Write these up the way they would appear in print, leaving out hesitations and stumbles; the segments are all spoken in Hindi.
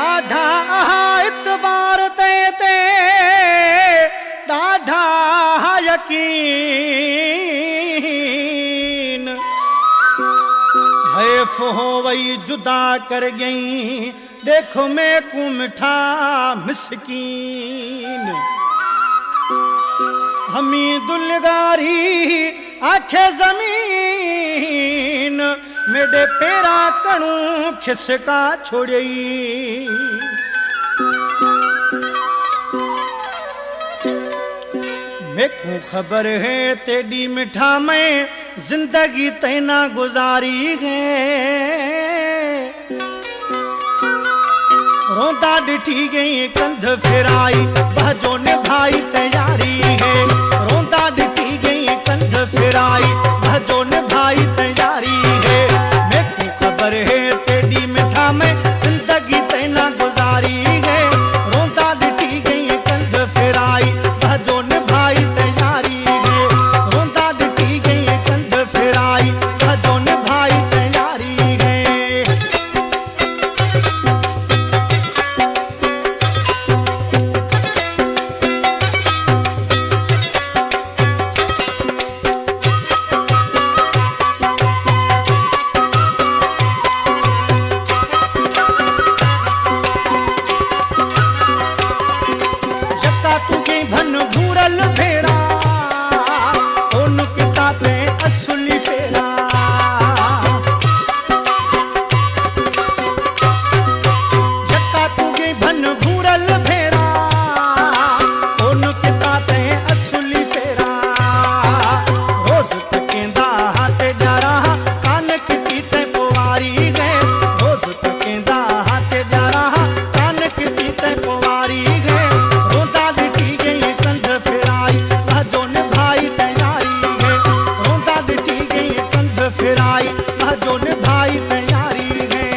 ॾाढा इतबार ते ॾाढा यकीन हैफ हो वही जुदा कर गई देखो मैं को मिठा मिस्कीन हमी दुलगारी आखे जमीन मेरे पेरा कणू खिसका छोड़ई मेको खबर है तेरी मिठा में जिंदगी तैना गुजारी है रोंदा डिठी गई कंध फिराई भजो निभाई तैयारी है रोंदा डिठी गई कंध फिराई भजो निभाई तैयारी है मेको खबर है तेरी मिठा में जिंदगी तैना गुजारी है रोंदा डिठी गई कंध फिराई भजो निभाई तैयारी है रोंदा डिठी गई कंध फिराई भजो निभाई तैयारी है भन भूरल फेरा ओन किताबे असली फेरा जक्का तुगे भन भूरल फेरा ओन किताबे असली फेरा रोज तकेंदा हाथ जारा कान किती ते पोवारी गए रोज तकेंदा हाथ जारा कान किती ते पोवारी गए रोंदा डिठी गई कंध फिराई भजो निभाई तैयारी है रोंदा डिठी गई कंध फिराई भजो निभाई तैयारी है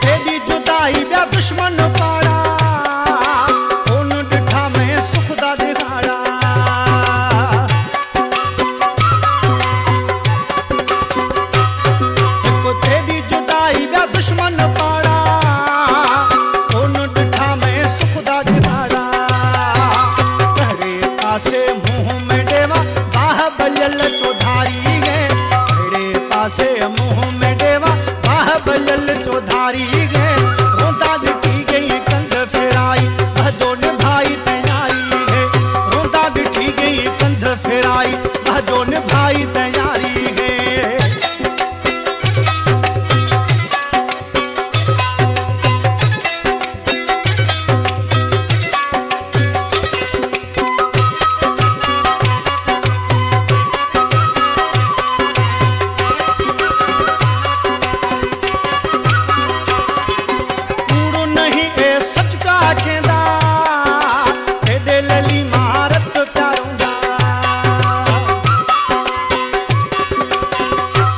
तेरी जुदाई ब्या दुश्मन पाड़ा ओन डिठा में सुख दा दिखाड़ा देखो तेरी जुदाई ब्या दुश्मन पाड़ा ओन डिठा में सुख दा दिखाड़ा तेरे पासे मुंह में देवा बाह बलल चौधारी है तेरे पासे मुंह में देवा बाह बलल चौधारी है रोंदा डिठी गई कंध फिराई भजो निभाई तैयारी है रोंदा डिठी गई कंध फिराई भजो निभाई तैयारी है कूड़ो नहीं ए सच का खेंदा एडे लली मारत प्यारूंदा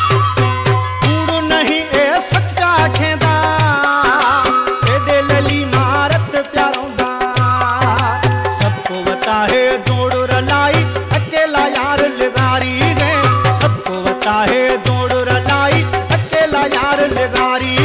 कूड़ो नहीं ए सच का खेंदा एडे लली मारत प्यारूंदा सबको बता है जोड़ रलाई अकेला यार लिगारी है सबको बता है जोड़ रलाई अकेला यार लिगारी